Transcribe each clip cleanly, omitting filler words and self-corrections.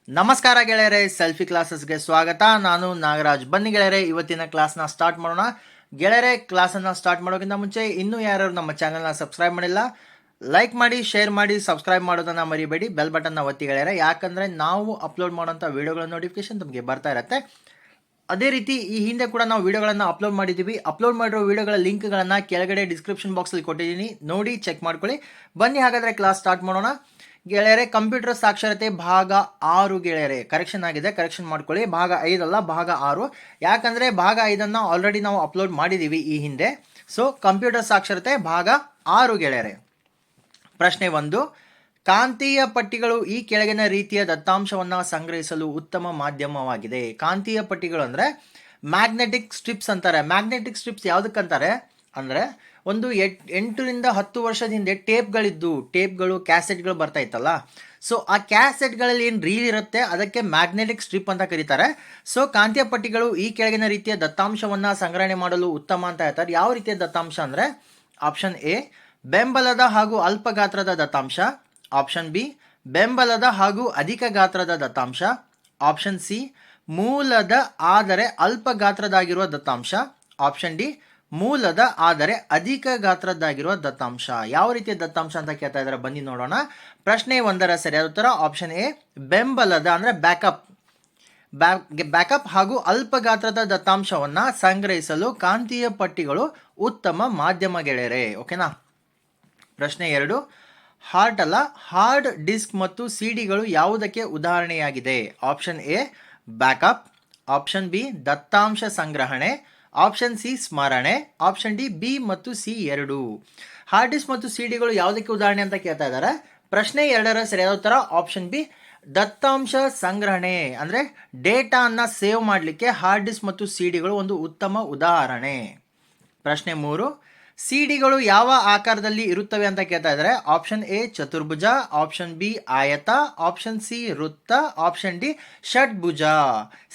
ನಮಸ್ಕಾರ ಗೆಳೆಯರೆ, ಸೆಲ್ಫಿ ಕ್ಲಾಸಸ್ಗೆ ಸ್ವಾಗತ. ನಾನು ನಾಗರಾಜ್. ಬನ್ನಿ ಗೆಳೆಯರೆ, ಇವತ್ತಿನ ಕ್ಲಾಸ್ನ ಸ್ಟಾರ್ಟ್ ಮಾಡೋಣ. ಗೆಳೆಯರೆ, ಕ್ಲಾಸನ್ನು ಸ್ಟಾರ್ಟ್ ಮಾಡೋಕ್ಕಿಂತ ಮುಂಚೆ ಇನ್ನೂ ಯಾರು ನಮ್ಮ ಚಾನಲ್ನ ಸಬ್ಸ್ಕ್ರೈಬ್ ಮಾಡಿಲ್ಲ, ಲೈಕ್ ಮಾಡಿ, ಶೇರ್ ಮಾಡಿ, ಸಬ್ಸ್ಕ್ರೈಬ್ ಮಾಡೋದನ್ನು ಮರಿಬೇಡಿ. ಬೆಲ್ ಬಟನ್ನ ಒತ್ತಿ ಗೆಳೆಯರೆ, ಯಾಕಂದರೆ ನಾವು ಅಪ್ಲೋಡ್ ಮಾಡೋಂಥ ವೀಡಿಯೋಗಳ ನೋಟಿಫಿಕೇಶನ್ ನಿಮಗೆ ಬರ್ತಾ ಇರುತ್ತೆ. ಅದೇ ರೀತಿ ಈ ಹಿಂದೆ ಕೂಡ ನಾವು ವಿಡಿಯೋಗಳನ್ನು ಅಪ್ಲೋಡ್ ಮಾಡಿದ್ದೀವಿ. ಅಪ್ಲೋಡ್ ಮಾಡಿರೋ ವಿಡಿಯೋಗಳ ಲಿಂಕ್ಗಳನ್ನು ಕೆಳಗಡೆ ಡಿಸ್ಕ್ರಿಪ್ಷನ್ ಬಾಕ್ಸಲ್ಲಿ ಕೊಟ್ಟಿದ್ದೀನಿ, ನೋಡಿ ಚೆಕ್ ಮಾಡ್ಕೊಳ್ಳಿ. ಬನ್ನಿ ಹಾಗಾದರೆ ಕ್ಲಾಸ್ ಸ್ಟಾರ್ಟ್ ಮಾಡೋಣ. ಗೆಳೆಯರೆ, ಕಂಪ್ಯೂಟರ್ ಸಾಕ್ಷರತೆ ಭಾಗ 6 ಗೆಳೆಯರೆ, ಕರೆಕ್ಷನ್ ಆಗಿದೆ, ಕರೆಕ್ಷನ್ ಮಾಡ್ಕೊಳ್ಳಿ. ಭಾಗ 5 ಅಲ್ಲ, ಭಾಗ 6. ಯಾಕಂದರೆ ಭಾಗ 5 ಆಲ್ರೆಡಿ ನಾವು ಅಪ್ಲೋಡ್ ಮಾಡಿದ್ದೀವಿ ಈ ಹಿಂದೆ. ಸೊ ಕಂಪ್ಯೂಟರ್ ಸಾಕ್ಷರತೆ ಭಾಗ 6 ಗೆಳೆಯರೆ. ಪ್ರಶ್ನೆ 1, ಕಾಂತೀಯ ಪಟ್ಟಿಗಳು ಈ ಕೆಳಗಿನ ರೀತಿಯ ದತ್ತಾಂಶವನ್ನು ಸಂಗ್ರಹಿಸಲು ಉತ್ತಮ ಮಾಧ್ಯಮವಾಗಿದೆ. ಕಾಂತೀಯ ಪಟ್ಟಿಗಳು ಅಂದರೆ ಮ್ಯಾಗ್ನೆಟಿಕ್ ಸ್ಟ್ರಿಪ್ಸ್ ಅಂತಾರೆ. ಮ್ಯಾಗ್ನೆಟಿಕ್ ಸ್ಟ್ರಿಪ್ಸ್ ಯಾವುದಕ್ಕಂತಾರೆ ಅಂದರೆ, ಒಂದು 8 ರಿಂದ 10 ವರ್ಷದ ಹಿಂದೆ ಟೇಪ್ಗಳು ಕ್ಯಾಸೆಟ್ಗಳು ಬರ್ತಾ ಇತ್ತಲ್ಲ. ಸೊ ಆ ಕ್ಯಾಸೆಟ್ಗಳಲ್ಲಿ ಏನು ರೀಲ್ ಇರುತ್ತೆ ಅದಕ್ಕೆ ಮ್ಯಾಗ್ನೆಟಿಕ್ ಸ್ಟ್ರಿಪ್ ಅಂತ ಕರೀತಾರೆ. ಸೊ ಕಾಂತೀಯ ಪಟ್ಟಿಗಳು ಈ ಕೆಳಗಿನ ರೀತಿಯ ದತ್ತಾಂಶವನ್ನು ಸಂಗ್ರಹಣೆ ಮಾಡಲು ಉತ್ತಮ ಅಂತ ಹೇಳ್ತಾರೆ. ಯಾವ ರೀತಿಯ ದತ್ತಾಂಶ ಅಂದರೆ, ಆಪ್ಷನ್ ಎ ಬೆಂಬಲದ ಹಾಗೂ ಅಲ್ಪ ಗಾತ್ರದ ದತ್ತಾಂಶ, ಆಪ್ಷನ್ ಬಿ ಬೆಂಬಲದ ಹಾಗೂ ಅಧಿಕ ಗಾತ್ರದ ದತ್ತಾಂಶ, ಆಪ್ಷನ್ ಸಿ ಮೂಲದ ಆದರೆ ಅಲ್ಪ ಗಾತ್ರದಾಗಿರುವ ದತ್ತಾಂಶ, ಆಪ್ಷನ್ ಡಿ ಮೂಲದ ಆದರೆ ಅಧಿಕ ಗಾತ್ರದ್ದಾಗಿರುವ ದತ್ತಾಂಶ. ಯಾವ ರೀತಿಯ ದತ್ತಾಂಶ ಅಂತ ಕೇಳ್ತಾ ಇದ್ದಾರೆ, ಬನ್ನಿ ನೋಡೋಣ. ಪ್ರಶ್ನೆ 1ರ ಸರಿಯಾದ ಉತ್ತರ ಆಪ್ಷನ್ ಎ ಬೆಂಬಲದ ಅಂದರೆ ಬ್ಯಾಕಪ್ ಹಾಗೂ ಅಲ್ಪ ಗಾತ್ರದ ದತ್ತಾಂಶವನ್ನು ಸಂಗ್ರಹಿಸಲು ಕಾಂತೀಯ ಪಟ್ಟಿಗಳು ಉತ್ತಮ ಮಾಧ್ಯಮ ಗೆಳೆಯರೆ. ಓಕೆನಾ. ಪ್ರಶ್ನೆ 2, ಹಾರ್ಡ್ ಡಿಸ್ಕ್ ಮತ್ತು ಸಿಡಿಗಳು ಯಾವುದಕ್ಕೆ ಉದಾಹರಣೆಯಾಗಿದೆ. Option A backup, option B ದತ್ತಾಂಶ ಸಂಗ್ರಹಣೆ, ಆಪ್ಷನ್ ಸಿ ಸ್ಮರಣೆ, ಆಪ್ಷನ್ ಡಿ ಬಿ ಮತ್ತು ಸಿ ಎರಡೂ. ಹಾರ್ಡ್ ಡಿಸ್ಕ್ ಮತ್ತು ಸಿಡಿಗಳು ಯಾವುದಕ್ಕೆ ಉದಾಹರಣೆ ಅಂತ ಕೇಳ್ತಾ ಇದ್ದಾರೆ. ಪ್ರಶ್ನೆ 2ರ ಸರಿಯಾದ ಉತ್ತರ ಆಪ್ಷನ್ ಬಿ ದತ್ತಾಂಶ ಸಂಗ್ರಹಣೆ ಅಂದರೆ ಡೇಟಾವನ್ನು ಸೇವ್ ಮಾಡಲಿಕ್ಕೆ ಹಾರ್ಡ್ ಡಿಸ್ಕ್ ಮತ್ತು ಸಿಡಿಗಳು ಒಂದು ಉತ್ತಮ ಉದಾಹರಣೆ. ಪ್ರಶ್ನೆ 3, ಸಿಡಿಗಳು ಯಾವ ಆಕಾರದಲ್ಲಿ ಇರುತ್ತವೆ ಅಂತ ಕೇಳ್ತಾ ಇದ್ದಾರೆ. ಆಪ್ಷನ್ ಎ ಚತುರ್ಭುಜ, ಆಪ್ಷನ್ ಬಿ ಆಯತ, ಆಪ್ಷನ್ ಸಿ ವೃತ್ತ, ಆಪ್ಷನ್ ಡಿ ಷಡ್ಭುಜ.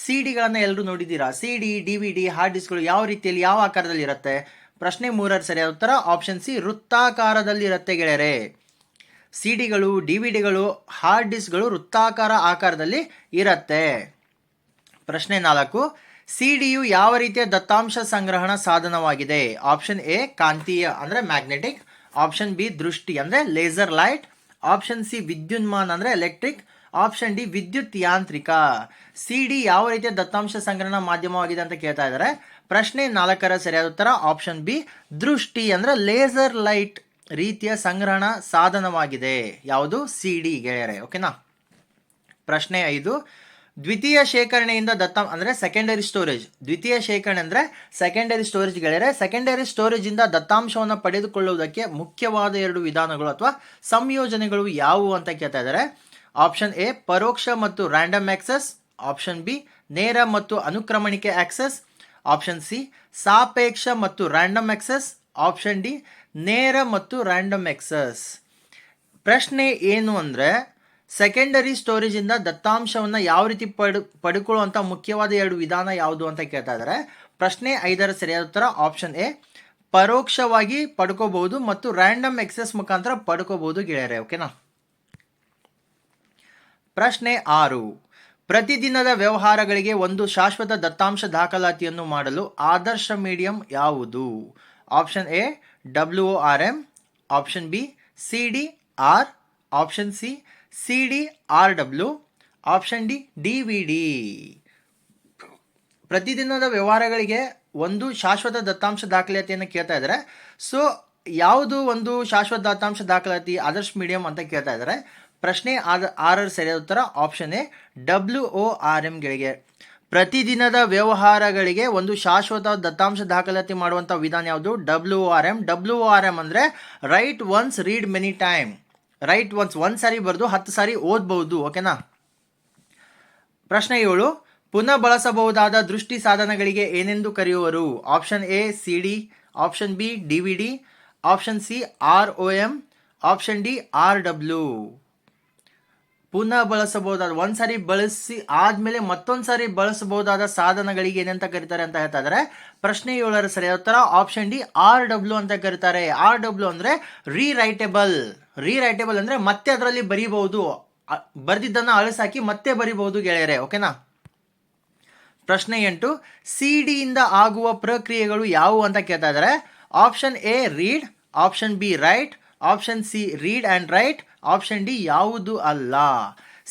ಸಿಡಿಗಳನ್ನು ಎಲ್ಲರೂ ನೋಡಿದ್ದೀರಾ. ಸಿಡಿ, DVD, ಹಾರ್ಡ್ ಡಿಸ್ಕ್ಗಳು ಯಾವ ರೀತಿಯಲ್ಲಿ ಯಾವ ಆಕಾರದಲ್ಲಿ ಇರುತ್ತೆ. ಪ್ರಶ್ನೆ 3ರ ಸರಿಯಾದ ಉತ್ತರ ಆಪ್ಷನ್ ಸಿ ವೃತ್ತಾಕಾರದಲ್ಲಿ ಇರುತ್ತೆ ಗೆಳೆಯರೆ. ಸಿಡಿಗಳು, DVDಗಳು, ಹಾರ್ಡ್ ಡಿಸ್ಕ್ಗಳು ವೃತ್ತಾಕಾರ ಆಕಾರದಲ್ಲಿ ಇರುತ್ತೆ. ಪ್ರಶ್ನೆ 4, ಸಿಡಿಯು ಯಾವ ರೀತಿಯ ದತ್ತಾಂಶ ಸಂಗ್ರಹಣ ಸಾಧನವಾಗಿದೆ. ಆಪ್ಷನ್ ಎ ಕಾಂತೀಯ ಅಂದರೆ ಮ್ಯಾಗ್ನೆಟಿಕ್, ಆಪ್ಷನ್ ಬಿ ದೃಷ್ಟಿ ಅಂದರೆ ಲೇಸರ್ ಲೈಟ್, ಆಪ್ಷನ್ ಸಿ ವಿದ್ಯುನ್ಮಾನ ಅಂದರೆ ಎಲೆಕ್ಟ್ರಿಕ್, ಆಪ್ಷನ್ ಡಿ ವಿದ್ಯುತ್ ಯಾಂತ್ರಿಕ. ಸಿಡಿ ಯಾವ ರೀತಿಯ ದತ್ತಾಂಶ ಸಂಗ್ರಹಣ ಮಾಧ್ಯಮವಾಗಿದೆ ಅಂತ ಕೇಳ್ತಾ ಇದ್ದಾರೆ. ಪ್ರಶ್ನೆ 4ರ ಸರಿಯಾದ ಉತ್ತರ ಆಪ್ಷನ್ ಬಿ ದೃಷ್ಟಿ ಅಂದರೆ ಲೇಸರ್ ಲೈಟ್ ರೀತಿಯ ಸಂಗ್ರಹಣ ಸಾಧನವಾಗಿದೆ. ಯಾವುದು? ಸಿಡಿ ಗೆಳೆಯರೆ. ಓಕೆನಾ. ಪ್ರಶ್ನೆ 5, ದ್ವಿತೀಯ ಶೇಖರಣೆಯಿಂದ ಅಂದರೆ ಸೆಕೆಂಡರಿ ಸ್ಟೋರೇಜ್. ದ್ವಿತೀಯ ಶೇಖರಣೆ ಅಂದರೆ ಸೆಕೆಂಡರಿ ಸ್ಟೋರೇಜ್ ಗೆಳೆಯರೆ. ಸೆಕೆಂಡರಿ ಸ್ಟೋರೇಜ್ ಇಂದ ದತ್ತಾಂಶವನ್ನು ಪಡೆದುಕೊಳ್ಳುವುದಕ್ಕೆ ಮುಖ್ಯವಾದ 2 ವಿಧಾನಗಳು ಅಥವಾ ಸಂಯೋಜನೆಗಳು ಯಾವುವು ಅಂತ ಕೇಳ್ತಾ ಇದ್ದಾರೆ. ಆಪ್ಷನ್ ಎ ಪರೋಕ್ಷ ಮತ್ತು ರ್ಯಾಂಡಮ್ ಆಕ್ಸೆಸ್, ಆಪ್ಷನ್ ಬಿ ನೇರ ಮತ್ತು ಅನುಕ್ರಮಣಿಕೆ ಆಕ್ಸೆಸ್, ಆಪ್ಷನ್ ಸಿ ಸಾಪೇಕ್ಷ ಮತ್ತು ರ್ಯಾಂಡಮ್ ಆಕ್ಸೆಸ್, ಆಪ್ಷನ್ ಡಿ ನೇರ ಮತ್ತು ರ್ಯಾಂಡಮ್ ಆಕ್ಸೆಸ್. ಪ್ರಶ್ನೆ ಏನು ಅಂದರೆ, ಸೆಕೆಂಡರಿ ಸ್ಟೋರೇಜ್ ಇಂದ ದತ್ತಾಂಶವನ್ನು ಯಾವ ರೀತಿ ಪಡ್ಕೊಳ್ಳುವಂಥ ಮುಖ್ಯವಾದ 2 ವಿಧಾನ ಯಾವುದು ಅಂತ ಕೇಳ್ತಾ ಇದ್ದಾರೆ. ಪ್ರಶ್ನೆ 5ರ ಸರಿಯಾದ ಉತ್ತರ ಆಪ್ಷನ್ ಎ ಪರೋಕ್ಷವಾಗಿ ಪಡ್ಕೋಬಹುದು ಮತ್ತು ರ್ಯಾಂಡಮ್ ಆಕ್ಸೆಸ್ ಮುಖಾಂತರ ಪಡ್ಕೋಬಹುದು ಗೆಳೆಯರೆ. ಓಕೆನಾ. ಪ್ರಶ್ನೆ 6, ಪ್ರತಿದಿನದ ವ್ಯವಹಾರಗಳಿಗೆ ಒಂದು ಶಾಶ್ವತ ದತ್ತಾಂಶ ದಾಖಲಾತಿಯನ್ನು ಮಾಡಲು ಆದರ್ಶ ಮೀಡಿಯಂ ಯಾವುದು. Option A WORM, option B CDR, option C CDRW, option D DVD. ಪ್ರತಿದಿನದ ವ್ಯವಹಾರಗಳಿಗೆ ಒಂದು ಶಾಶ್ವತ ದತ್ತಾಂಶ ದಾಖಲಾತಿಯನ್ನು ಕೇಳ್ತಾ ಇದ್ದಾರೆ. ಸೊ ಯಾವುದು ಒಂದು ಶಾಶ್ವತ ದತ್ತಾಂಶ ದಾಖಲಾತಿ ಆದರ್ಶ ಮೀಡಿಯಂ ಅಂತ ಕೇಳ್ತಾ ಇದ್ದಾರೆ. ಪ್ರಶ್ನೆ 6ರ ಸರಿಯಾದ ಉತ್ತರ ಆಪ್ಷನ್ ಎ WORM ಗಳಿಗೆ. ಪ್ರತಿದಿನದ ವ್ಯವಹಾರಗಳಿಗೆ ಒಂದು ಶಾಶ್ವತ ದತ್ತಾಂಶ ದಾಖಲಾತಿ ಮಾಡುವಂಥ ವಿಧಾನ ಯಾವುದು? WORM ಅಂದರೆ right once read many time. Right ಒಂದು ಸಾರಿ ಬರೆದು 10 ಸಾರಿ ಓದಬಹುದು. ಓಕೆನಾ. ಪ್ರಶ್ನೆ 7, ಪುನಃ ಬಳಸಬಹುದಾದ ದೃಷ್ಟಿ ಸಾಧನಗಳಿಗೆ ಏನೆಂದು ಕರೆಯುವರು. Option A CD, option B DVD, option C ROM, option D RW. ಪುನಃ ಬಳಸಬಹುದಾದ, ಒಂದ್ಸಾರಿ ಬಳಸಿ ಆದ್ಮೇಲೆ ಮತ್ತೊಂದು ಸಾರಿ ಬಳಸಬಹುದಾದ ಸಾಧನಗಳಿಗೆ ಏನಂತ ಕರೀತಾರೆ ಅಂತ ಹೇಳ್ತಾ ಇದ್ದಾರೆ. ಪ್ರಶ್ನೆ 7ರ ಸರಿಯಾದ ಉತ್ತರ ಆಪ್ಷನ್ ಡಿ RW ಅಂತ ಕರೀತಾರೆ. RW ಅಂದ್ರೆ ರೀರೈಟೇಬಲ್ ಅಂದ್ರೆ ಮತ್ತೆ ಅದರಲ್ಲಿ ಬರೀಬಹುದು. ಬರ್ದಿದ್ದನ್ನು ಅಳಿಸಾಕಿ ಮತ್ತೆ ಬರಿಬಹುದು ಗೆಳೆಯರೆ. ಓಕೆನಾ. ಪ್ರಶ್ನೆ 8, CD ಇಂದ ಆಗುವ ಪ್ರಕ್ರಿಯೆಗಳು ಯಾವುವು ಅಂತ ಕೇಳ್ತಾ ಇದ್ದಾರೆ. Option A read, option B right, option C read and right, option D ಯಾವುದು ಅಲ್ಲ.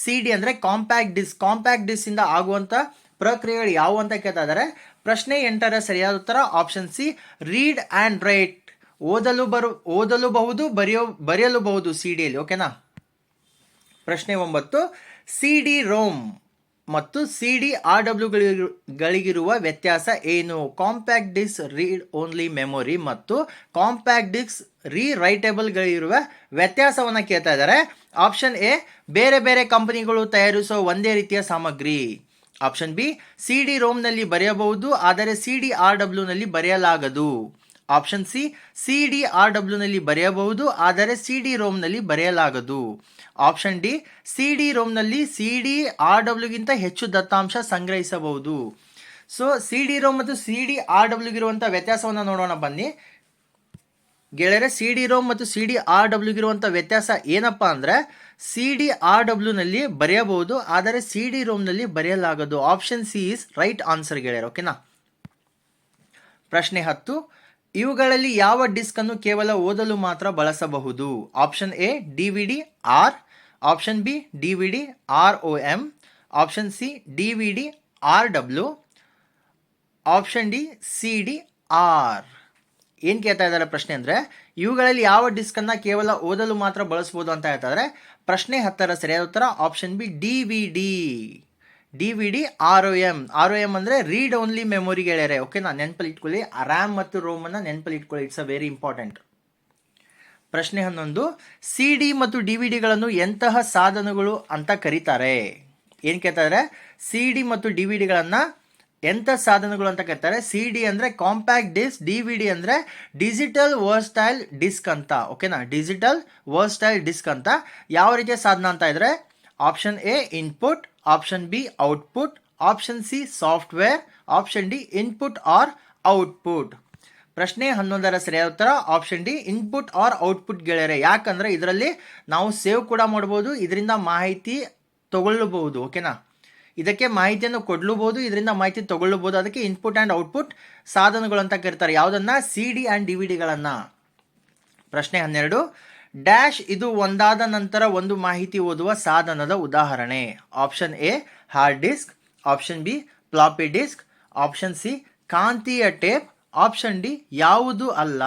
CD ಅಂದರೆ ಕಾಂಪ್ಯಾಕ್ಟ್ ಡಿಸ್ಕ್. ಕಾಂಪ್ಯಾಕ್ಟ್ ಡಿಸ್ಕ್ ಇಂದ ಆಗುವಂಥ ಪ್ರಕ್ರಿಯೆಗಳು ಯಾವುವು ಅಂತ ಕೇಳ್ತಾ ಇದ್ದಾರೆ. ಪ್ರಶ್ನೆ 8ರ ಸರಿಯಾದ ಉತ್ತರ option C read and write. ಓದಲೂಬಹುದು ಬರೆಯಲೂಬಹುದು CD ಯಲ್ಲಿ. ಓಕೆನಾ. ಪ್ರಶ್ನೆ 9, CD ರೋಮ್ ಮತ್ತು CD RW ಗಳಿಗಿರುವ ವ್ಯತ್ಯಾಸ ಏನು? Compact disc read only memory ಮತ್ತು ಕಾಂಪ್ಯಾಕ್ಟ್ ಡಿಸ್ಕ್ ರೀರೈಟೇಬಲ್ಗಳಿರುವ ವ್ಯತ್ಯಾಸವನ್ನು ಕೇಳ್ತಾ ಇದ್ದಾರೆ. ಆಪ್ಷನ್ ಎ ಬೇರೆ ಬೇರೆ ಕಂಪನಿಗಳು ತಯಾರಿಸುವ ಒಂದೇ ರೀತಿಯ ಸಾಮಗ್ರಿ. ಆಪ್ಷನ್ ಬಿ CD ರೋಮ್ನಲ್ಲಿ ಬರೆಯಬಹುದು ಆದರೆ CD RW ನಲ್ಲಿ ಬರೆಯಲಾಗದು. ಆಪ್ಷನ್ ಸಿ CD RW ನಲ್ಲಿ ಬರೆಯಬಹುದು ಆದರೆ CD ರೋಮ್ನಲ್ಲಿ ಬರೆಯಲಾಗದು. ಆಪ್ಷನ್ ಡಿ CD ರೋಮ್ನಲ್ಲಿ CD RW ಗಿಂತ ಹೆಚ್ಚು ದತ್ತಾಂಶ ಸಂಗ್ರಹಿಸಬಹುದು. ಸೊ CD ರೋಮ್ ಮತ್ತು CD RW ಗಿರುವಂಥ ವ್ಯತ್ಯಾಸವನ್ನು ನೋಡೋಣ ಬನ್ನಿ ಗೆಳೆಯರೆ. CD ರೋಮ್ ಮತ್ತು CD RW ಗಿರುವಂಥ ವ್ಯತ್ಯಾಸ ಏನಪ್ಪ ಅಂದರೆ CD RW ನಲ್ಲಿ ಬರೆಯಬಹುದು ಆದರೆ CD ರೋಮ್ನಲ್ಲಿ ಬರೆಯಲಾಗದು. Option C is right answer ಗೆಳೆಯರೆ. ಓಕೆನಾ. ಪ್ರಶ್ನೆ 10, ಇವುಗಳಲ್ಲಿ ಯಾವ ಡಿಸ್ಕ್ ಅನ್ನು ಕೇವಲ ಓದಲು ಮಾತ್ರ ಬಳಸಬಹುದು? Option A DVD R, option B DVD ROM, option C DVD RW, option D CD R. ಏನು ಕೇಳ್ತಾ ಇದ್ದಾರೆ ಪ್ರಶ್ನೆ ಅಂದರೆ ಇವುಗಳಲ್ಲಿ ಯಾವ ಡಿಸ್ಕನ್ನು ಕೇವಲ ಓದಲು ಮಾತ್ರ ಬಳಸ್ಬೋದು ಅಂತ ಹೇಳ್ತಾ ಇದ್ದಾರೆ. ಪ್ರಶ್ನೆ 10ರ ಸರಿಯಾದ ಉತ್ತರ ಆಪ್ಷನ್ ಬಿ DVD ROM ಅಂದರೆ ರೀಡ್ ಓನ್ಲಿ ಮೆಮೊರಿ ಗೆಳೆಯರೆ. ಓಕೆನಾ. ನೆನಪಲ್ಲಿ ಇಟ್ಕೊಳ್ಳಿ, ರ್ಯಾಮ್ ಮತ್ತು ರೋಮನ್ನು ನೆನಪಲ್ಲಿ ಇಟ್ಕೊಳ್ಳಿ. It's a very important. ಪ್ರಶ್ನೆ 11, CD ಮತ್ತು DVDಗಳನ್ನು ಎಂತಹ ಸಾಧನಗಳು ಅಂತ ಕರೀತಾರೆ? ಏನು ಕೇಳ್ತಾ ಇದ್ದಾರೆ? CD ಮತ್ತು DVDಗಳನ್ನು ಎಂಥ ಸಾಧನಗಳು ಅಂತ ಕರೀತಾರೆ? CD ಅಂದರೆ ಕಾಂಪ್ಯಾಕ್ಟ್ ಡಿಸ್ಕ್, DVD ಅಂದರೆ ಡಿಜಿಟಲ್ ವರ್ಸ್ಟೈಲ್ ಡಿಸ್ಕ್ ಅಂತ. ಓಕೆನಾ. ಡಿಜಿಟಲ್ ವರ್ಸ್ಟೈಲ್ ಡಿಸ್ಕ್ ಅಂತ. ಯಾವ ರೀತಿಯ ಸಾಧನ ಅಂತ ಇದ್ರೆ option A input, option B output, option C software, option D input R output. ಪ್ರಶ್ನೆ 11ರ ಸರಿಯಾದ ಉತ್ತರ option D input R output ಗೆಳೆಯರೆ. ಯಾಕಂದರೆ ಇದರಲ್ಲಿ ನಾವು ಸೇವ್ ಕೂಡ ಮಾಡ್ಬೋದು, ಇದರಿಂದ ಮಾಹಿತಿ ತಗೊಳ್ಳಬಹುದು. ಓಕೆನಾ. ಇದಕ್ಕೆ ಮಾಹಿತಿಯನ್ನು ಕೊಡಲೂಬಹುದು, ಇದರಿಂದ ಮಾಹಿತಿ ತಗೊಳ್ಳಬಹುದು. ಅದಕ್ಕೆ ಇನ್ಪುಟ್ ಆ್ಯಂಡ್ ಔಟ್ಪುಟ್ ಸಾಧನಗಳು ಅಂತ ಕರೀತಾರೆ. ಯಾವುದನ್ನು? CD ಆ್ಯಂಡ್ DVDಗಳನ್ನು. ಪ್ರಶ್ನೆ 12, ಡ್ಯಾಶ್ ಇದು ಒಂದಾದ ನಂತರ ಒಂದು ಮಾಹಿತಿ ಓದುವ ಸಾಧನದ ಉದಾಹರಣೆ. Option A hard disk, option B floppy disk, option C ಕಾಂತೀಯ ಟೇಪ್, ಆಪ್ಷನ್ ಡಿ ಯಾವುದು ಅಲ್ಲ.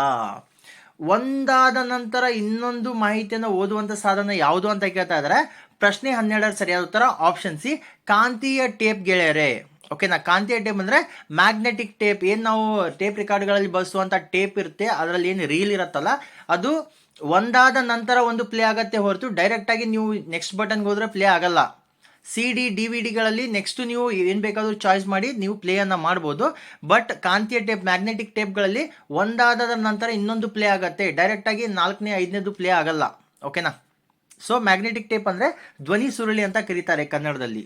ಒಂದಾದ ನಂತರ ಇನ್ನೊಂದು ಮಾಹಿತಿಯನ್ನು ಓದುವಂಥ ಸಾಧನ ಯಾವುದು ಅಂತ ಕೇಳ್ತಾ ಇದ್ದಾರೆ. ಪ್ರಶ್ನೆ 12ರ ಸರಿಯಾದ ಉತ್ತರ ಆಪ್ಷನ್ ಸಿ ಕಾಂತೀಯ ಟೇಪ್ ಗೆಳೆಯರೆ. ಓಕೆನಾ. ಕಾಂತೀಯ ಟೇಪ್ ಅಂದರೆ ಮ್ಯಾಗ್ನೆಟಿಕ್ ಟೇಪ್. ಏನು ನಾವು ಟೇಪ್ ರಿಕಾರ್ಡ್ಗಳಲ್ಲಿ ಬಳಸುವಂಥ ಟೇಪ್ ಇರುತ್ತೆ, ಅದರಲ್ಲಿ ಏನು ರೀಲ್ ಇರುತ್ತಲ್ಲ, ಅದು ಒಂದಾದ ನಂತರ ಒಂದು ಪ್ಲೇ ಆಗತ್ತೆ ಹೊರತು ಡೈರೆಕ್ಟಾಗಿ ನೀವು ನೆಕ್ಸ್ಟ್ ಬಟನ್ಗೆ ಹೋದರೆ ಪ್ಲೇ ಆಗಲ್ಲ. CD DVDಗಳಲ್ಲಿ ನೆಕ್ಸ್ಟ್ ನೀವು ಏನು ಬೇಕಾದರೂ ಚಾಯ್ಸ್ ಮಾಡಿ ನೀವು ಪ್ಲೇಯನ್ನು ಮಾಡ್ಬೋದು. ಬಟ್ ಕಾಂತೀಯ ಟೇಪ್, ಮ್ಯಾಗ್ನೆಟಿಕ್ ಟೇಪ್ಗಳಲ್ಲಿ ಒಂದಾದ ನಂತರ ಇನ್ನೊಂದು ಪ್ಲೇ ಆಗುತ್ತೆ, ಡೈರೆಕ್ಟಾಗಿ 4ನೇ 5ನೇದು ಪ್ಲೇ ಆಗಲ್ಲ. ಓಕೆನಾ. ಸೊ ಮ್ಯಾಗ್ನೆಟಿಕ್ ಟೇಪ್ ಅಂದರೆ ಧ್ವನಿ ಸುರುಳಿ ಅಂತ ಕರೀತಾರೆ ಕನ್ನಡದಲ್ಲಿ.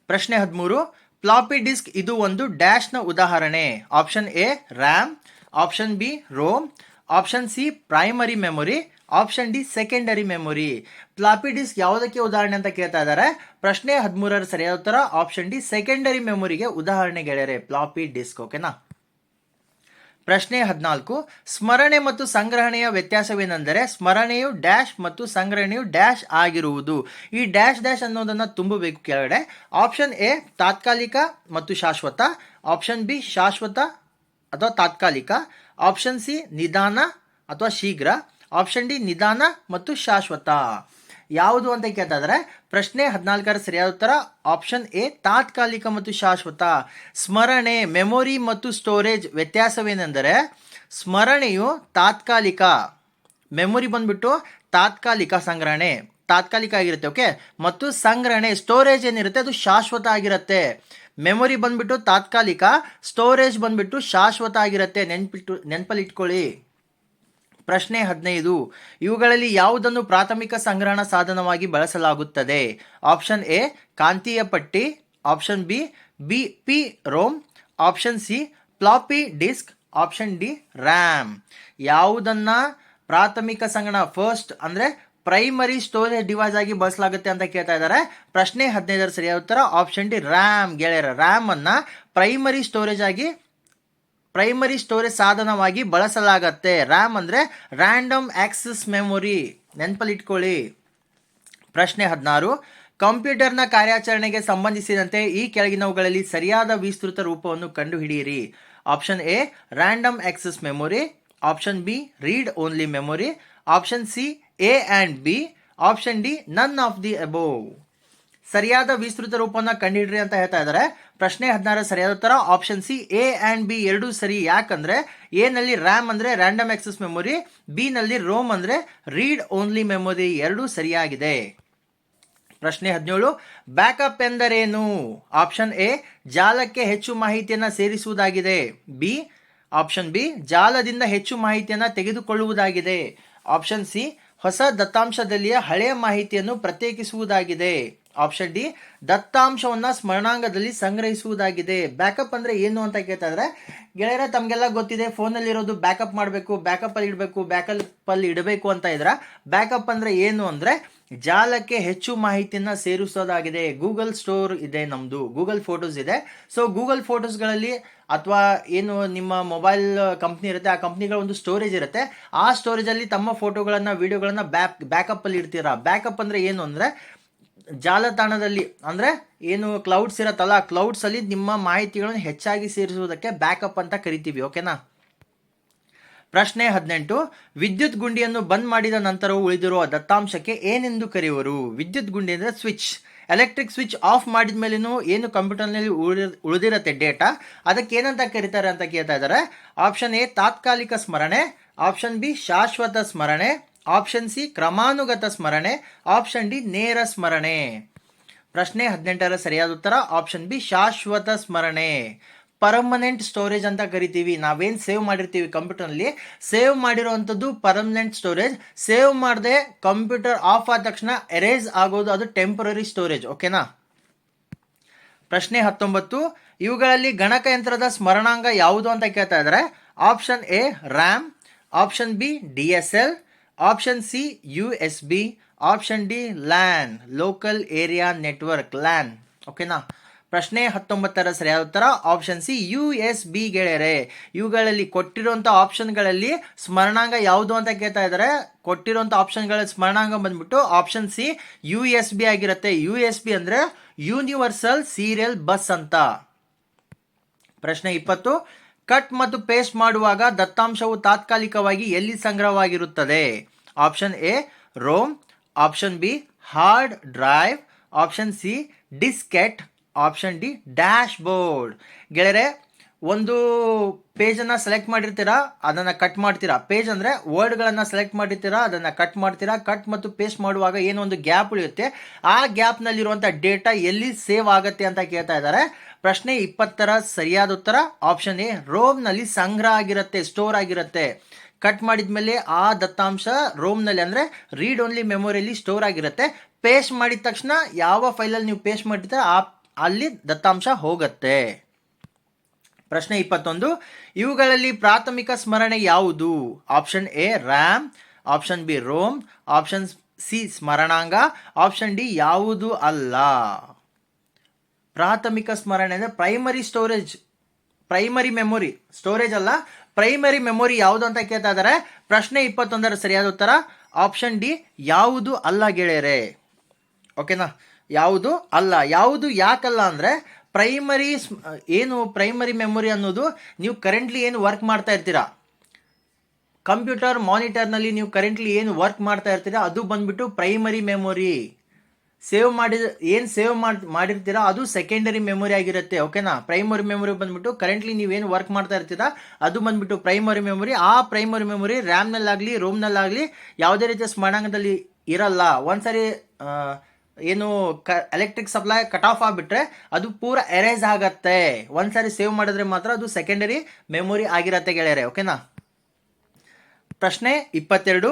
ಪ್ರಶ್ನೆ 13, ಫ್ಲಾಪಿ ಡಿಸ್ಕ್ ಇದು ಒಂದು ಡ್ಯಾಶ್ನ ಉದಾಹರಣೆ. Option A RAM, option B ROM, option C primary memory, option D secondary memory. Floppy disk ಯಾವುದಕ್ಕೆ ಉದಾಹರಣೆ ಅಂತ ಕೇಳ್ತಾ ಇದ್ದಾರೆ. ಪ್ರಶ್ನೆ 13ರ ಸರಿಯಾದ ಉತ್ತರ ಆಪ್ಷನ್ ಡಿ ಸೆಕೆಂಡರಿ ಮೆಮೊರಿಗೆ ಉದಾಹರಣೆ ಗೆಳೆಯರೆ ಫ್ಲಾಪಿ ಡಿಸ್ಕ್. ಓಕೆನಾ. ಪ್ರಶ್ನೆ 14, ಸ್ಮರಣೆ ಮತ್ತು ಸಂಗ್ರಹಣೆಯ ವ್ಯತ್ಯಾಸವೇನೆಂದರೆ ಸ್ಮರಣೆಯು ಡ್ಯಾಶ್ ಮತ್ತು ಸಂಗ್ರಹಣೆಯು ಡ್ಯಾಶ್ ಆಗಿರುವುದು. ಈ ಡ್ಯಾಶ್ ಡ್ಯಾಶ್ ಅನ್ನೋದನ್ನು ತುಂಬಬೇಕು ಕೆಳಗಡೆ. ಆಪ್ಷನ್ ಎ ತಾತ್ಕಾಲಿಕ ಮತ್ತು ಶಾಶ್ವತ, ಆಪ್ಷನ್ ಬಿ ಶಾಶ್ವತ ಅಥವಾ ತಾತ್ಕಾಲಿಕ, ಆಪ್ಷನ್ ಸಿ ನಿಧಾನ ಅಥವಾ ಶೀಘ್ರ, ಆಪ್ಷನ್ ಡಿ ನಿಧಾನ ಮತ್ತು ಶಾಶ್ವತ. ಯಾವುದು ಅಂತ ಕೇಳ್ತಾ ಇದ್ದಾರೆ. ಪ್ರಶ್ನೆ 14ರ ಸರಿಯಾದ ಉತ್ತರ ಆಪ್ಷನ್ ಎ ತಾತ್ಕಾಲಿಕ ಮತ್ತು ಶಾಶ್ವತ. ಸ್ಮರಣೆ, ಮೆಮೊರಿ ಮತ್ತು ಸ್ಟೋರೇಜ್ ವ್ಯತ್ಯಾಸವೇನೆಂದರೆ ಸ್ಮರಣೆಯು ತಾತ್ಕಾಲಿಕ, ಮೆಮೊರಿ ಬಂದ್ಬಿಟ್ಟು ತಾತ್ಕಾಲಿಕ ಸಂಗ್ರಹಣೆ ತಾತ್ಕಾಲಿಕ ಆಗಿರುತ್ತೆ. ಓಕೆ. ಮತ್ತು ಸಂಗ್ರಹಣೆ ಸ್ಟೋರೇಜ್ ಏನಿರುತ್ತೆ ಅದು ಶಾಶ್ವತ ಆಗಿರುತ್ತೆ. ಮೆಮೊರಿ ಬಂದ್ಬಿಟ್ಟು ತಾತ್ಕಾಲಿಕ, ಸ್ಟೋರೇಜ್ ಬಂದ್ಬಿಟ್ಟು ಶಾಶ್ವತ ಆಗಿರುತ್ತೆ. ನೆನಪಲ್ಲಿ ಇಟ್ಕೊಳ್ಳಿ. ಪ್ರಶ್ನೆ 15, ಇವುಗಳಲ್ಲಿ ಯಾವುದನ್ನು ಪ್ರಾಥಮಿಕ ಸಂಗ್ರಹಣಾ ಸಾಧನವಾಗಿ ಬಳಸಲಾಗುತ್ತದೆ? ಆಪ್ಷನ್ ಎ ಕಾಂತೀಯ ಪಟ್ಟಿ, option B P ROM, option C floppy disk, option D RAM. ಯಾವುದನ್ನ ಪ್ರಾಥಮಿಕ ಸಂಗ್ರಹಣ, ಫಸ್ಟ್ ಅಂದರೆ ಪ್ರೈಮರಿ ಸ್ಟೋರೇಜ್ ಡಿವೈಸ್ ಆಗಿ ಬಳಸಲಾಗುತ್ತೆ ಅಂತ ಕೇಳ್ತಾ ಇದ್ದಾರೆ. ಪ್ರಶ್ನೆ 15ರ ಸರಿಯಾದ ಉತ್ತರ ಆಪ್ಷನ್ ಡಿ ರ್ಯಾಮ್. ಗೆಳೆಯರ ರ್ಯಾಮ್ ಅನ್ನ ಪ್ರೈಮರಿ ಸ್ಟೋರೇಜ್ ಸಾಧನವಾಗಿ ಬಳಸಲಾಗತ್ತೆ. ರ್ಯಾಮ್ ಅಂದ್ರೆ ರ್ಯಾಂಡಮ್ ಆಕ್ಸೆಸ್ ಮೆಮೊರಿ, ನೆನಪಲ್ಲಿ ಇಟ್ಕೊಳ್ಳಿ. ಪ್ರಶ್ನೆ 16, ಕಂಪ್ಯೂಟರ್ನ ಕಾರ್ಯಾಚರಣೆಗೆ ಸಂಬಂಧಿಸಿದಂತೆ ಈ ಕೆಳಗಿನವುಗಳಲ್ಲಿ ಸರಿಯಾದ ವಿಸ್ತೃತ ರೂಪವನ್ನು ಕಂಡುಹಿಡಿಯಿರಿ. Option A random access memory, option B read only memory, option C A and B, option D none of the above. ಸರಿಯಾದ ವಿಸ್ತೃತ ರೂಪವನ್ನು ಕಂಡುಹಿಡ್ರಿ ಅಂತ ಹೇಳ್ತಾ ಇದ್ದಾರೆ. ಪ್ರಶ್ನೆ 16 ಸರಿಯಾದ ಉತ್ತರ option C A and B ಎರಡೂ ಸರಿ. ಯಾಕಂದ್ರೆ ಎ ನಲ್ಲಿ ರ್ಯಾಮ್ ಅಂದ್ರೆ ರ್ಯಾಂಡಮ್ ಆಕ್ಸೆಸ್ ಮೆಮೊರಿ, ಬಿ ನಲ್ಲಿ ರೋಮ್ ಅಂದ್ರೆ ರೀಡ್ ಓನ್ಲಿ ಮೆಮೊರಿ, ಎರಡೂ ಸರಿಯಾಗಿದೆ. ಪ್ರಶ್ನೆ 17, ಬ್ಯಾಕಪ್ ಎಂದರೇನು? ಆಪ್ಷನ್ ಎ ಜಾಲಕ್ಕೆ ಹೆಚ್ಚು ಮಾಹಿತಿಯನ್ನು ಸೇರಿಸುವುದಾಗಿದೆ, ಬಿ ಆಪ್ಷನ್ ಬಿ ಜಾಲದಿಂದ ಹೆಚ್ಚು ಮಾಹಿತಿಯನ್ನು ತೆಗೆದುಕೊಳ್ಳುವುದಾಗಿದೆ, ಆಪ್ಷನ್ ಸಿ ಹೊಸ ದತ್ತಾಂಶದಲ್ಲಿಯ ಹಳೆಯ ಮಾಹಿತಿಯನ್ನು ಪ್ರತ್ಯೇಕಿಸುವುದಾಗಿದೆ, ಆಪ್ಷನ್ ಡಿ ದತ್ತಾಂಶವನ್ನ ಸ್ಮರಣಾಂಗದಲ್ಲಿ ಸಂಗ್ರಹಿಸುವುದಾಗಿದೆ. ಬ್ಯಾಕಪ್ ಅಂದ್ರೆ ಏನು ಅಂತ ಕೇಳ್ತಾ ಇದ್ರೆ ಗೆಳೆಯರ ತಮ್ಗೆಲ್ಲ ಗೊತ್ತಿದೆ, ಫೋನಲ್ಲಿ ಇರೋದು ಬ್ಯಾಕಪ್ ಮಾಡಬೇಕು, ಬ್ಯಾಕಪ್ ಅಲ್ಲಿ ಇಡಬೇಕು, ಬ್ಯಾಕಪ್ ಅಲ್ಲಿ ಇಡಬೇಕು ಅಂತ ಇದ್ರ. ಬ್ಯಾಕಪ್ ಅಂದ್ರೆ ಏನು ಅಂದ್ರೆ ಜಾಲಕ್ಕೆ ಹೆಚ್ಚು ಮಾಹಿತಿಯನ್ನ ಸೇರಿಸೋದಾಗಿದೆ. ಗೂಗಲ್ ಸ್ಟೋರ್ ಇದೆ, ನಮ್ದು ಗೂಗಲ್ ಫೋಟೋಸ್ ಇದೆ. ಸೊ ಗೂಗಲ್ ಫೋಟೋಸ್ಗಳಲ್ಲಿ ಅಥವಾ ಏನು ನಿಮ್ಮ ಮೊಬೈಲ್ ಕಂಪ್ನಿ ಇರುತ್ತೆ, ಆ ಕಂಪ್ನಿಗಳ ಒಂದು ಸ್ಟೋರೇಜ್ ಇರುತ್ತೆ. ಆ ಸ್ಟೋರೇಜ್ ಅಲ್ಲಿ ತಮ್ಮ ಫೋಟೋಗಳನ್ನ ವಿಡಿಯೋಗಳನ್ನ ಬ್ಯಾಕಪ್ ಅಲ್ಲಿ ಇಡ್ತೀರಾ. ಬ್ಯಾಕಪ್ ಅಂದ್ರೆ ಏನು ಅಂದ್ರೆ ಜಾಲತಾಣದಲ್ಲಿ ಅಂದ್ರೆ ಏನು ಕ್ಲೌಡ್ಸ್ ಇರತ್ತಲ್ಲ, ಕ್ಲೌಡ್ಸ್ ಅಲ್ಲಿ ನಿಮ್ಮ ಮಾಹಿತಿಗಳನ್ನು ಹೆಚ್ಚಾಗಿ ಸೇರಿಸುವುದಕ್ಕೆ ಬ್ಯಾಕಪ್ ಅಂತ ಕರಿತೀವಿ. ಓಕೆನಾ. ಪ್ರಶ್ನೆ 18, ವಿದ್ಯುತ್ ಗುಂಡಿಯನ್ನು ಬಂದ್ ಮಾಡಿದ ನಂತರವೂ ಉಳಿದಿರುವ ದತ್ತಾಂಶಕ್ಕೆ ಏನೆಂದು ಕರೆಯುವರು? ವಿದ್ಯುತ್ ಗುಂಡಿ ಅಂದ್ರೆ ಸ್ವಿಚ್. ಎಲೆಕ್ಟ್ರಿಕ್ ಸ್ವಿಚ್ ಆಫ್ ಮಾಡಿದ ಮೇಲೇನು ಏನು ಕಂಪ್ಯೂಟರ್ನಲ್ಲಿ ಉಳಿದಿರತ್ತೆ ಡೇಟಾ, ಅದಕ್ಕೆ ಏನಂತ ಕರೀತಾರೆ ಅಂತ ಕೇಳ್ತಾ ಇದ್ದಾರೆ. ಆಪ್ಷನ್ ಎ ತಾತ್ಕಾಲಿಕ ಸ್ಮರಣೆ, ಆಪ್ಷನ್ ಬಿ ಶಾಶ್ವತ ಸ್ಮರಣೆ, ಆಪ್ಷನ್ ಸಿ ಕ್ರಮಾನುಗತ ಸ್ಮರಣೆ, ಆಪ್ಷನ್ ಡಿ ನೇರ ಸ್ಮರಣೆ. ಪ್ರಶ್ನೆ 18ರ ಸರಿಯಾದ ಉತ್ತರ ಆಪ್ಷನ್ ಬಿ ಶಾಶ್ವತ ಸ್ಮರಣೆ. ಪರ್ಮನೆಂಟ್ ಸ್ಟೋರೇಜ್ ಅಂತ ಕರಿತೀವಿ. ನಾವೇನು ಸೇವ್ ಮಾಡಿರ್ತೀವಿ ಕಂಪ್ಯೂಟರ್ನಲ್ಲಿ, ಸೇವ್ ಮಾಡಿರುವಂಥದ್ದು ಪರ್ಮನೆಂಟ್ ಸ್ಟೋರೇಜ್. ಸೇವ್ ಮಾಡದೆ ಕಂಪ್ಯೂಟರ್ ಆಫ್ ಆದ ತಕ್ಷಣ ಎರೇಸ್ ಆಗೋದು ಅದು ಟೆಂಪರರಿ ಸ್ಟೋರೇಜ್. ಓಕೆನಾ. ಪ್ರಶ್ನೆ 19, ಇವುಗಳಲ್ಲಿ ಗಣಕಯಂತ್ರದ ಸ್ಮರಣಾಂಗ ಯಾವುದು ಅಂತ ಕೇಳ್ತಾ ಇದ್ದಾರೆ. Option A RAM, option B DSL, option C USB, option D LAN, local area network, LAN. ಓಕೆನಾ. ಪ್ರಶ್ನೆ 19ರ ಸರಿಯಾದ ಉತ್ತರ ಆಪ್ಷನ್ ಸಿ USB. ಗೆಳೆಯರೆ ಇವುಗಳಲ್ಲಿ ಕೊಟ್ಟಿರುವಂಥ ಆಪ್ಷನ್ಗಳಲ್ಲಿ ಸ್ಮರಣಾಂಗ ಯಾವುದು ಅಂತ ಕೇಳ್ತಾ ಇದ್ದಾರೆ. ಕೊಟ್ಟಿರುವಂಥ ಆಪ್ಷನ್ಗಳ ಸ್ಮರಣಾಂಗ ಬಂದ್ಬಿಟ್ಟು ಆಪ್ಷನ್ ಸಿ USB ಆಗಿರುತ್ತೆ. USB ಅಂದ್ರೆ ಯೂನಿವರ್ಸಲ್ ಸೀರಿಯಲ್ ಬಸ್ ಅಂತ. ಪ್ರಶ್ನೆ 20, ಕಟ್ ಮತ್ತು ಪೇಸ್ಟ್ ಮಾಡುವಾಗ ದತ್ತಾಂಶವು ತಾತ್ಕಾಲಿಕವಾಗಿ ಎಲ್ಲಿ ಸಂಗ್ರಹವಾಗಿರುತ್ತದೆ? Option A ROM, option B hard drive, option C diskette, option D dashboard. ಗೆಳೆಯರೆ ಒಂದು ಪೇಜನ್ನು ಸೆಲೆಕ್ಟ್ ಮಾಡಿರ್ತೀರಾ, ಅದನ್ನು ಕಟ್ ಮಾಡ್ತೀರಾ. ಪೇಜ್ ಅಂದರೆ ವರ್ಡ್ಗಳನ್ನು ಸೆಲೆಕ್ಟ್ ಮಾಡಿರ್ತೀರಾ, ಅದನ್ನು ಕಟ್ ಮಾಡ್ತೀರಾ. ಕಟ್ ಮತ್ತು ಪೇಸ್ಟ್ ಮಾಡುವಾಗ ಏನೋ ಒಂದು ಗ್ಯಾಪ್ ಉಳಿಯುತ್ತೆ. ಆ ಗ್ಯಾಪ್ನಲ್ಲಿರುವಂಥ ಡೇಟಾ ಎಲ್ಲಿ ಸೇವ್ ಆಗುತ್ತೆ ಅಂತ ಕೇಳ್ತಾ ಇದ್ದಾರೆ. ಪ್ರಶ್ನೆ 20ರ ಸರಿಯಾದ ಉತ್ತರ ಆಪ್ಷನ್ ಎ ರೋಮ್ನಲ್ಲಿ ಸಂಗ್ರಹ ಆಗಿರುತ್ತೆ, ಸ್ಟೋರ್ ಆಗಿರುತ್ತೆ. ಕಟ್ ಮಾಡಿದ್ಮೇಲೆ ಆ ದತ್ತಾಂಶ ರೋಮ್ನಲ್ಲಿ ಅಂದರೆ ರೀಡ್ ಓನ್ಲಿ ಮೆಮೊರಿಯಲ್ಲಿ ಸ್ಟೋರ್ ಆಗಿರುತ್ತೆ. ಪೇಸ್ಟ್ ಮಾಡಿದ ತಕ್ಷಣ ಯಾವ ಫೈಲಲ್ಲಿ ನೀವು ಪೇಸ್ಟ್ ಮಾಡಿರ್ತೀರ ಅಲ್ಲಿ ದತ್ತಾಂಶ ಹೋಗುತ್ತೆ. ಪ್ರಶ್ನೆ 21, ಇವುಗಳಲ್ಲಿ ಪ್ರಾಥಮಿಕ ಸ್ಮರಣೆ ಯಾವುದು? Option A RAM, option B ROM, option C ಸ್ಮರಣಾಂಗ, ಆಪ್ಷನ್ ಡಿ ಯಾವುದು ಅಲ್ಲ. ಪ್ರಾಥಮಿಕ ಸ್ಮರಣೆ ಅಂದರೆ primary storage, primary memory, storage ಅಲ್ಲ, ಪ್ರೈಮರಿ ಮೆಮೊರಿ ಯಾವುದು ಅಂತ ಕೇಳ್ತಾ ಇದ್ದಾರೆ. ಪ್ರಶ್ನೆ 21ರ ಸರಿಯಾದ ಉತ್ತರ ಆಪ್ಷನ್ ಡಿ ಯಾವುದು ಅಲ್ಲ ಗೆಳೆಯರೆ. ಓಕೆನಾ, ಯಾವುದು ಅಲ್ಲ. ಯಾವುದು ಯಾಕಲ್ಲ ಅಂದರೆ ಪ್ರೈಮರಿ ಮೆಮೊರಿ ಅನ್ನೋದು ನೀವು ಕರೆಂಟ್ಲಿ ಏನು ವರ್ಕ್ ಮಾಡ್ತಾ ಇರ್ತೀರಾ, ಕಂಪ್ಯೂಟರ್ ಮಾನಿಟರ್ನಲ್ಲಿ ನೀವು ಕರೆಂಟ್ಲಿ ಏನು ವರ್ಕ್ ಮಾಡ್ತಾ ಇರ್ತೀರಾ ಅದು ಬಂದ್ಬಿಟ್ಟು ಪ್ರೈಮರಿ ಮೆಮೊರಿ. ಸೇವ್ ಮಾಡಿರ್ತೀರಾ ಅದು ಸೆಕೆಂಡರಿ ಮೆಮೊರಿ ಆಗಿರುತ್ತೆ. ಓಕೆನಾ. ಪ್ರೈಮರಿ ಮೆಮೊರಿ ಬಂದ್ಬಿಟ್ಟು ಕರೆಂಟ್ಲಿ ನೀವೇನು ವರ್ಕ್ ಮಾಡ್ತಾ ಇರ್ತೀರಾ ಅದು ಬಂದ್ಬಿಟ್ಟು ಪ್ರೈಮರಿ ಮೆಮೊರಿ. ಆ ಪ್ರೈಮರಿ ಮೆಮೊರಿ ರ್ಯಾಮ್ನಲ್ಲಾಗಲಿ ರೋಮ್ನಲ್ಲಾಗಲಿ ಯಾವುದೇ ರೀತಿಯ ಸ್ಮರಣಾಂಗದಲ್ಲಿ ಇರಲ್ಲ. ಒಂದ್ಸರಿ ಏನು ಎಲೆಕ್ಟ್ರಿಕ್ ಸಪ್ಲೈ ಕಟ್ ಆಫ್ ಆಗಿಬಿಟ್ರೆ ಅದು ಪೂರ ಎರೇಸ್ ಆಗತ್ತೆ. ಒಂದ್ಸರಿ ಸೇವ್ ಮಾಡಿದ್ರೆ ಮಾತ್ರ ಅದು ಸೆಕೆಂಡರಿ ಮೆಮೊರಿ ಆಗಿರತ್ತೆ ಗೆಳೆಯರೆ. ಓಕೆನಾ. ಪ್ರಶ್ನೆ 22,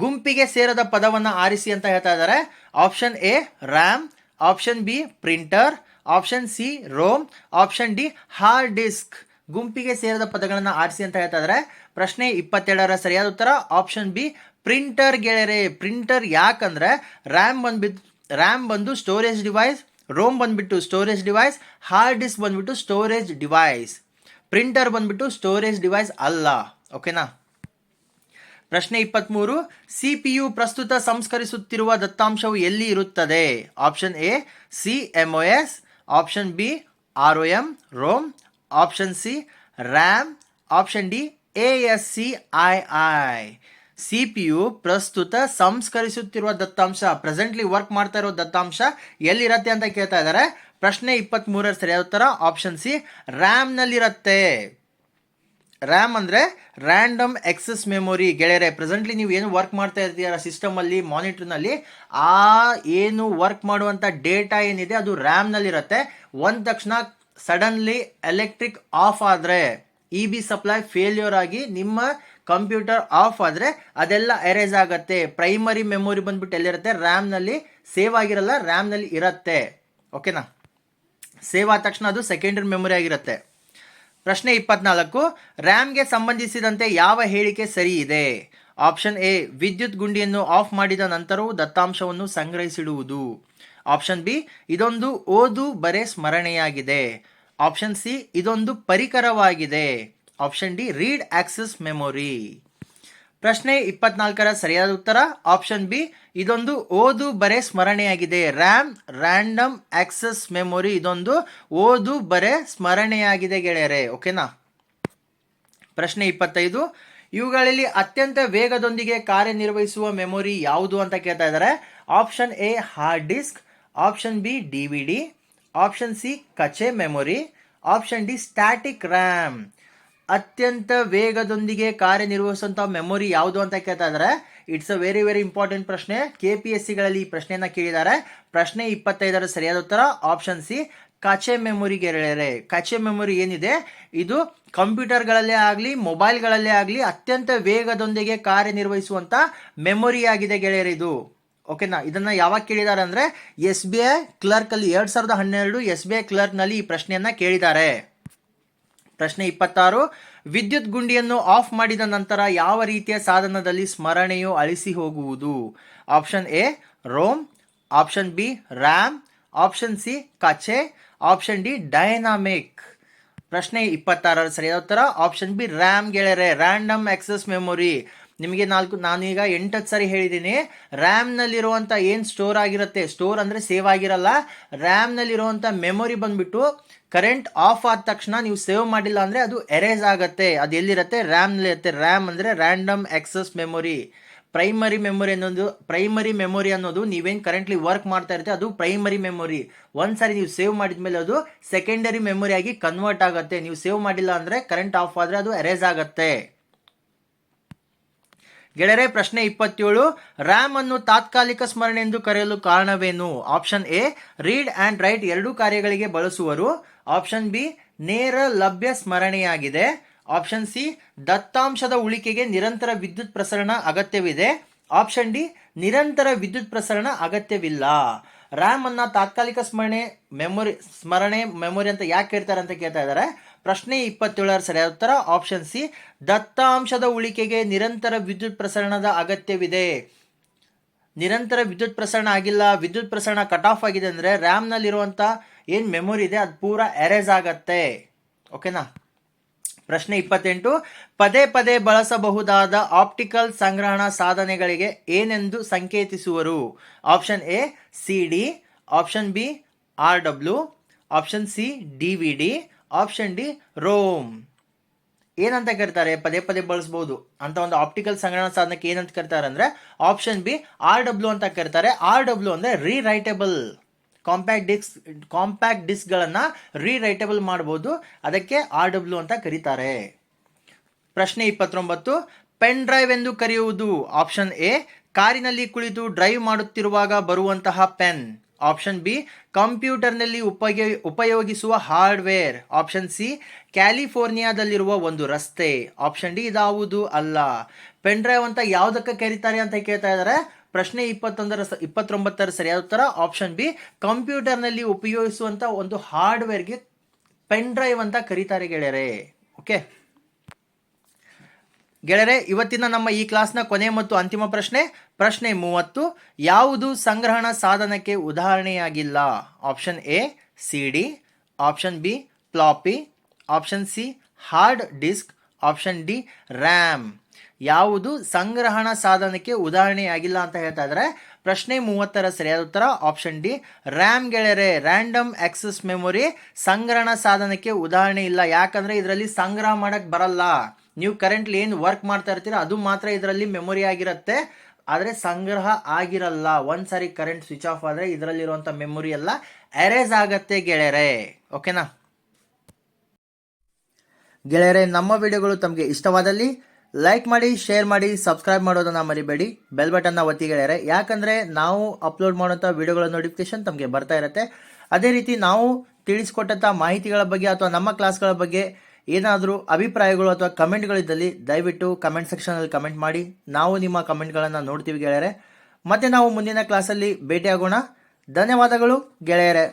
ಗುಂಪಿಗೆ ಸೇರದ ಪದವನ್ನು ಆರಿಸಿ ಅಂತ ಹೇಳ್ತಾ ಇದ್ದಾರೆ. Option A RAM, option B printer, option C ROM, option D hard disk. ಗುಂಪಿಗೆ ಸೇರದ ಪದಗಳನ್ನು ಆರಿಸಿ ಅಂತ ಹೇಳ್ತಾ ಇದ್ದಾರೆ. ಪ್ರಶ್ನೆ 22ರ ಸರಿಯಾದ ಉತ್ತರ ಆಪ್ಷನ್ ಬಿ ಪ್ರಿಂಟರ್ ಗೆಳೆಯರೆ. ಪ್ರಿಂಟರ್ ಯಾಕಂದ್ರೆ ರ್ಯಾಮ್ ಬಂದು ಸ್ಟೋರೇಜ್ ಡಿವೈಸ್, ರೋಮ್ ಬಂದ್ಬಿಟ್ಟು ಸ್ಟೋರೇಜ್ ಡಿವೈಸ್, ಹಾರ್ಡ್ ಡಿಸ್ಕ್ ಬಂದ್ಬಿಟ್ಟು ಸ್ಟೋರೇಜ್ ಡಿವೈಸ್. ಪ್ರಿಂಟರ್ ಬಂದ್ಬಿಟ್ಟು ಸ್ಟೋರೇಜ್ ಡಿವೈಸ್ ಅಲ್ಲ. ಓಕೆನಾ. ಪ್ರಶ್ನೆ 23, ಸಿಪಿಯು ಪ್ರಸ್ತುತ ಸಂಸ್ಕರಿಸುತ್ತಿರುವ ದತ್ತಾಂಶವು ಎಲ್ಲಿ ಇರುತ್ತದೆ? Option A CMOS, option B ROM ROM, option C RAM, option D ASCII. CPU ಪ್ರಸ್ತುತ ಸಂಸ್ಕರಿಸುತ್ತಿರುವ ದತ್ತಾಂಶ, ಪ್ರೆಸೆಂಟ್ಲಿ ವರ್ಕ್ ಮಾಡ್ತಾ ಇರೋ ದತ್ತಾಂಶ ಎಲ್ಲಿರತ್ತೆ ಅಂತ ಕೇಳ್ತಾ ಇದ್ದಾರೆ. ಪ್ರಶ್ನೆ 23ರ ಸರಿಯಾದ ಉತ್ತರ ಆಪ್ಷನ್ ಸಿ ರ್ಯಾಮ್ನಲ್ಲಿರತ್ತೆ. ರ್ಯಾಮ್ ಅಂದರೆ ರ್ಯಾಂಡಮ್ ಎಕ್ಸೆಸ್ ಮೆಮೊರಿ ಗೆಳೆಯರೆ. ಪ್ರೆಸೆಂಟ್ಲಿ ನೀವು ಏನು ವರ್ಕ್ ಮಾಡ್ತಾ ಇರ್ತೀರ ಸಿಸ್ಟಮಲ್ಲಿ, ಮಾನಿಟರ್ನಲ್ಲಿ, ಆ ಏನು ವರ್ಕ್ ಮಾಡುವಂಥ ಡೇಟಾ ಏನಿದೆ ಅದು ರ್ಯಾಮ್ನಲ್ಲಿರುತ್ತೆ. ಒಂದ ತಕ್ಷಣ ಸಡನ್ಲಿ ಎಲೆಕ್ಟ್ರಿಕ್ ಆಫ್ ಆದರೆ, EB ಸಪ್ಲೈ ಫೇಲ್ಯೂರ್ ಆಗಿ ನಿಮ್ಮ ಕಂಪ್ಯೂಟರ್ ಆಫ್ ಆದರೆ ಅದೆಲ್ಲ ಎರೇಸ್ ಆಗುತ್ತೆ. ಪ್ರೈಮರಿ ಮೆಮೊರಿ ಬಂದ್ಬಿಟ್ಟು ಎಲ್ಲಿರುತ್ತೆ? ರ್ಯಾಮ್ನಲ್ಲಿ ಸೇವ್ ಆಗಿರಲ್ಲ, ರ್ಯಾಮ್ನಲ್ಲಿ ಇರುತ್ತೆ. ಓಕೆನಾ. ಸೇವ್ ಆದ ತಕ್ಷಣ ಅದು ಸೆಕೆಂಡರಿ ಮೆಮೊರಿ ಆಗಿರುತ್ತೆ. ಪ್ರಶ್ನೆ 24, ರ್ಯಾಮ್ಗೆ ಸಂಬಂಧಿಸಿದಂತೆ ಯಾವ ಹೇಳಿಕೆ ಸರಿ ಇದೆ? ಆಪ್ಷನ್ ಎ ವಿದ್ಯುತ್ ಗುಂಡಿಯನ್ನು ಆಫ್ ಮಾಡಿದ ನಂತರವೂ ದತ್ತಾಂಶವನ್ನು ಸಂಗ್ರಹಿಸಿಡುವುದು. ಆಪ್ಷನ್ ಬಿ ಇದೊಂದು ಓದು ಬರೆ ಸ್ಮರಣೆಯಾಗಿದೆ. ಆಪ್ಷನ್ ಸಿ ಇದೊಂದು ಪರಿಕರವಾಗಿದೆ. Option D read access memory. ಪ್ರಶ್ನೆ 24ರ ಸರಿಯಾದ ಉತ್ತರ ಆಪ್ಷನ್ ಬಿ ಇದೊಂದು ಓದು ಬರೆ ಸ್ಮರಣೆಯಾಗಿದೆ. ರ್ಯಾಮ್ ರ್ಯಾಂಡಮ್ ಆಕ್ಸೆಸ್ ಮೆಮೊರಿ ಇದೊಂದು ಓದು ಬರೆ ಸ್ಮರಣೆಯಾಗಿದೆ ಗೆಳೆಯರೆ. ಓಕೆನಾ. ಪ್ರಶ್ನೆ 25, ಇವುಗಳಲ್ಲಿ ಅತ್ಯಂತ ವೇಗದೊಂದಿಗೆ ಕಾರ್ಯನಿರ್ವಹಿಸುವ ಮೆಮೊರಿ ಯಾವುದು ಅಂತ ಕೇಳ್ತಾ ಇದ್ದಾರೆ. Option A hard disk, option B DVD, option C cache memory, option D static RAM. ಅತ್ಯಂತ ವೇಗದೊಂದಿಗೆ ಕಾರ್ಯನಿರ್ವಹಿಸುವಂಥ ಮೆಮೊರಿ ಯಾವುದು ಅಂತ ಕೇಳ್ತಾ ಇದ್ದಾರೆ. It's a very very important ಪ್ರಶ್ನೆ. KPSCಗಳಲ್ಲಿ ಈ ಪ್ರಶ್ನೆಯನ್ನು ಕೇಳಿದ್ದಾರೆ. ಪ್ರಶ್ನೆ 25ರ ಸರಿಯಾದ ಉತ್ತರ ಆಪ್ಷನ್ ಸಿ ಕಚೆ ಮೆಮೊರಿ ಗೆಳೆಯರೆ. ಕಚೆ ಮೆಮೊರಿ ಏನಿದೆ ಇದು ಕಂಪ್ಯೂಟರ್ಗಳಲ್ಲೇ ಆಗಲಿ ಮೊಬೈಲ್ಗಳಲ್ಲೇ ಆಗಲಿ ಅತ್ಯಂತ ವೇಗದೊಂದಿಗೆ ಕಾರ್ಯನಿರ್ವಹಿಸುವಂಥ ಮೆಮೊರಿ ಆಗಿದೆ ಗೆಳೆಯರೆ ಇದು. ಓಕೆನಾ. ಇದನ್ನ ಯಾವಾಗ ಕೇಳಿದ್ದಾರೆ ಅಂದರೆ SBI ಕ್ಲರ್ಕಲ್ಲಿ 2012 SBI ಕ್ಲರ್ಕ್ನಲ್ಲಿ ಈ ಪ್ರಶ್ನೆಯನ್ನ ಕೇಳಿದ್ದಾರೆ. ಪ್ರಶ್ನೆ 26, ವಿದ್ಯುತ್ ಗುಂಡಿಯನ್ನು ಆಫ್ ಮಾಡಿದ ನಂತರ ಯಾವ ರೀತಿಯ ಸಾಧನದಲ್ಲಿ ಸ್ಮರಣೆಯು ಅಳಿಸಿ ಹೋಗುವುದು? Option A ROM, option B RAM, option C cache, option D dynamic. ಪ್ರಶ್ನೆ 26ರ ಸರಿಯಾದ ಉತ್ತರ ಆಪ್ಷನ್ ಬಿ ರ್ಯಾಮ್ ಗೆಳೆಯರೆ. Random access memory. ನಿಮಗೆ ನಾನೀಗ 8 ಸರಿ ಹೇಳಿದ್ದೀನಿ. ರ್ಯಾಮ್ನಲ್ಲಿರುವಂಥ ಏನು ಸ್ಟೋರ್ ಆಗಿರುತ್ತೆ, ಸ್ಟೋರ್ ಅಂದರೆ ಸೇವ್ ಆಗಿರಲ್ಲ, ರ್ಯಾಮ್ನಲ್ಲಿರುವಂಥ ಮೆಮೊರಿ ಬಂದ್ಬಿಟ್ಟು ಕರೆಂಟ್ ಆಫ್ ಆದ ತಕ್ಷಣ ನೀವು ಸೇವ್ ಮಾಡಿಲ್ಲ ಅಂದರೆ ಅದು ಎರೇಸ್ ಆಗುತ್ತೆ. ಅದು ಎಲ್ಲಿರುತ್ತೆ? ರ್ಯಾಮ್ನಲ್ಲಿರುತ್ತೆ. ರ್ಯಾಮ್ ಅಂದರೆ random access memory. Primary memory ಅನ್ನೋದು ನೀವೇನು ಕರೆಂಟ್ಲಿ ವರ್ಕ್ ಮಾಡ್ತಾ ಇರುತ್ತೆ ಅದು ಪ್ರೈಮರಿ ಮೆಮೊರಿ. ಒಂದ್ಸರಿ ನೀವು ಸೇವ್ ಮಾಡಿದ ಮೇಲೆ ಅದು ಸೆಕೆಂಡರಿ ಮೆಮೊರಿ ಆಗಿ ಕನ್ವರ್ಟ್ ಆಗುತ್ತೆ. ನೀವು ಸೇವ್ ಮಾಡಿಲ್ಲ ಅಂದರೆ ಕರೆಂಟ್ ಆಫ್ ಆದರೆ ಅದು ಎರೇಸ್ ಆಗುತ್ತೆ ಗೆಳೆಯರೆ. ಪ್ರಶ್ನೆ 27, ರ್ಯಾಮ್ ಅನ್ನು ತಾತ್ಕಾಲಿಕ ಸ್ಮರಣೆ ಎಂದು ಕರೆಯಲು ಕಾರಣವೇನು? Option A read and right ಎರಡೂ ಕಾರ್ಯಗಳಿಗೆ ಬಳಸುವರು. ಆಪ್ಷನ್ ಬಿ ನೇರ ಲಭ್ಯ ಸ್ಮರಣೆಯಾಗಿದೆ. ಆಪ್ಷನ್ ಸಿ ದತ್ತಾಂಶದ ಉಳಿಕೆಗೆ ನಿರಂತರ ವಿದ್ಯುತ್ ಪ್ರಸರಣ ಅಗತ್ಯವಿದೆ. ಆಪ್ಷನ್ ಡಿ ನಿರಂತರ ವಿದ್ಯುತ್ ಪ್ರಸರಣ ಅಗತ್ಯವಿಲ್ಲ. ರ್ಯಾಮ್ ಅನ್ನ ತಾತ್ಕಾಲಿಕ ಸ್ಮರಣೆ ಮೆಮೊರಿ ಅಂತ ಯಾಕೆ ಕೇಳ್ತಾರೆ ಅಂತ ಕೇಳ್ತಾ ಇದ್ದಾರೆ. ಪ್ರಶ್ನೆ 27ರ ಸರಿಯಾದ ಉತ್ತರ ಆಪ್ಷನ್ ಸಿ ದತ್ತಾಂಶದ ಉಳಿಕೆಗೆ ನಿರಂತರ ವಿದ್ಯುತ್ ಪ್ರಸರಣದ ಅಗತ್ಯವಿದೆ. ನಿರಂತರ ವಿದ್ಯುತ್ ಪ್ರಸರಣ ಆಗಿಲ್ಲ, ವಿದ್ಯುತ್ ಪ್ರಸರಣ ಕಟ್ ಆಫ್ ಆಗಿದೆ ಅಂದರೆ ರ್ಯಾಮ್ನಲ್ಲಿರುವಂಥ ಏನು ಮೆಮೊರಿ ಇದೆ ಅದು ಪೂರ ಎರೇಸ್ ಆಗತ್ತೆ. ಓಕೆನಾ. ಪ್ರಶ್ನೆ 28, ಪದೇ ಪದೇ ಬಳಸಬಹುದಾದ ಆಪ್ಟಿಕಲ್ ಸಂಗ್ರಹಣಾ ಸಾಧನೆಗಳಿಗೆ ಏನೆಂದು ಸಂಕೇತಿಸುವರು? Option A CD, option B RW, option C DVD, option D ROM. ಏನಂತ ಕರೀತಾರೆ? ಪದೇ ಪದೇ ಬಳಸಬಹುದು ಅಂತ ಒಂದು ಆಪ್ಟಿಕಲ್ ಸಂಗ್ರಹಣಾ ಸಾಧನಕ್ಕೆ ಏನಂತ ಕರೀತಾರೆ ಅಂದರೆ ಆಪ್ಷನ್ ಬಿ RW ಅಂತ ಕರೀತಾರೆ. RW ಅಂದರೆ ರೀರೈಟೇಬಲ್. ಕಾಂಪ್ಯಾಕ್ಟ್ ಡಿಸ್ಕ್ಗಳನ್ನು ರೀರೈಟೇಬಲ್ ಮಾಡಬಹುದು, ಅದಕ್ಕೆ RW ಅಂತ ಕರೀತಾರೆ. ಪ್ರಶ್ನೆ 29, ಪೆನ್ ಡ್ರೈವ್ ಎಂದು ಕರೆಯುವುದು? ಆಪ್ಷನ್ ಎ ಕಾರಿನಲ್ಲಿ ಕುಳಿತು ಡ್ರೈವ್ ಮಾಡುತ್ತಿರುವಾಗ ಬರುವಂತಹ ಪೆನ್. ಆಪ್ಷನ್ ಬಿ ಕಂಪ್ಯೂಟರ್ನಲ್ಲಿ ಉಪಯೋಗಿಸುವ ಹಾರ್ಡ್ವೇರ್. ಆಪ್ಷನ್ ಸಿ ಕ್ಯಾಲಿಫೋರ್ನಿಯಾದಲ್ಲಿರುವ ಒಂದು ರಸ್ತೆ. ಆಪ್ಷನ್ ಡಿ ಇದಾವುದು ಅಲ್ಲ. ಪೆನ್ ಡ್ರೈವ್ ಅಂತ ಯಾವುದಕ್ಕೆ ಕರೀತಾರೆ ಅಂತ ಕೇಳ್ತಾ ಇದ್ದಾರೆ. ಪ್ರಶ್ನೆ 29ರ ಸರಿಯಾದ ಉತ್ತರ ಆಪ್ಷನ್ ಬಿ ಕಂಪ್ಯೂಟರ್ನಲ್ಲಿ ಉಪಯೋಗಿಸುವಂಥ ಒಂದು ಹಾರ್ಡ್ವೇರ್ಗೆ ಪೆನ್ ಡ್ರೈವ್ ಅಂತ ಕರೀತಾರೆ ಗೆಳೆಯರೆ. ಓಕೆ. ಗೆಳೆಯರೆ, ಇವತ್ತಿನ ನಮ್ಮ ಈ ಕ್ಲಾಸ್ನ ಕೊನೆ ಮತ್ತು ಅಂತಿಮ ಪ್ರಶ್ನೆ 30. ಯಾವುದು ಸಂಗ್ರಹಣ ಸಾಧನಕ್ಕೆ ಉದಾಹರಣೆಯಾಗಿಲ್ಲ? Option A CD, option B floppy, option C hard disk, option D RAM. ಯಾವುದು ಸಂಗ್ರಹಣ ಸಾಧನಕ್ಕೆ ಉದಾಹರಣೆಯಾಗಿಲ್ಲ ಅಂತ ಹೇಳ್ತಾ ಇದ್ದಾರೆ. ಪ್ರಶ್ನೆ 30ರ ಸರಿಯಾದ ಉತ್ತರ ಆಪ್ಷನ್ ಡಿ ರ್ಯಾಮ್. ಗೆಳೆಯರೆ, ರ್ಯಾಂಡಮ್ ಆಕ್ಸೆಸ್ ಮೆಮೊರಿ ಸಂಗ್ರಹಣ ಸಾಧನಕ್ಕೆ ಉದಾಹರಣೆ ಇಲ್ಲ. ಯಾಕಂದ್ರೆ ಇದರಲ್ಲಿ ಸಂಗ್ರಹ ಮಾಡಕ್ ಬರಲ್ಲ. ನೀವು ಕರೆಂಟ್ಲಿ ಏನು ವರ್ಕ್ ಮಾಡ್ತಾ ಇರ್ತೀರ ಅದು ಮಾತ್ರ ಇದರಲ್ಲಿ ಮೆಮೊರಿ ಆಗಿರುತ್ತೆ, ಆದರೆ ಸಂಗ್ರಹ ಆಗಿರಲ್ಲ. ಒಂದ್ಸಾರಿ ಕರೆಂಟ್ ಸ್ವಿಚ್ ಆಫ್ ಆದರೆ ಇದರಲ್ಲಿರುವಂಥ ಮೆಮೊರಿ ಎಲ್ಲ ಎರೇಸ್ ಆಗತ್ತೆ ಗೆಳೆಯರೆ. ಓಕೆನಾ ಗೆಳೆಯರೆ, ನಮ್ಮ ವಿಡಿಯೋಗಳು ತಮಗೆ ಇಷ್ಟವಾದಲ್ಲಿ ಲೈಕ್ ಮಾಡಿ, ಶೇರ್ ಮಾಡಿ, ಸಬ್ಸ್ಕ್ರೈಬ್ ಮಾಡೋದನ್ನ ಮರಿಬೇಡಿ. ಬೆಲ್ ಬಟನ್ನ ಒತ್ತಿ ಗೆಳೆಯರೆ, ಯಾಕಂದರೆ ನಾವು ಅಪ್ಲೋಡ್ ಮಾಡುವಂಥ ವಿಡಿಯೋಗಳ ನೋಟಿಫಿಕೇಶನ್ ತಮಗೆ ಬರ್ತಾ ಇರುತ್ತೆ. ಅದೇ ರೀತಿ ನಾವು ತಿಳಿಸ್ಕೊಟ್ಟಂಥ ಮಾಹಿತಿಗಳ ಬಗ್ಗೆ ಅಥವಾ ನಮ್ಮ ಕ್ಲಾಸ್ಗಳ ಬಗ್ಗೆ ಏನಾದರೂ ಅಭಿಪ್ರಾಯಗಳು ಅಥವಾ ಕಮೆಂಟ್ಗಳಿದ್ದಲ್ಲಿ ದಯವಿಟ್ಟು ಕಮೆಂಟ್ ಸೆಕ್ಷನಲ್ಲಿ ಕಮೆಂಟ್ ಮಾಡಿ. ನಾವು ನಿಮ್ಮ ಕಮೆಂಟ್ಗಳನ್ನು ನೋಡ್ತೀವಿ ಗೆಳೆಯರೆ. ಮತ್ತೆ ನಾವು ಮುಂದಿನ ಕ್ಲಾಸಲ್ಲಿ ಭೇಟಿಯಾಗೋಣ. ಧನ್ಯವಾದಗಳು ಗೆಳೆಯರೆ.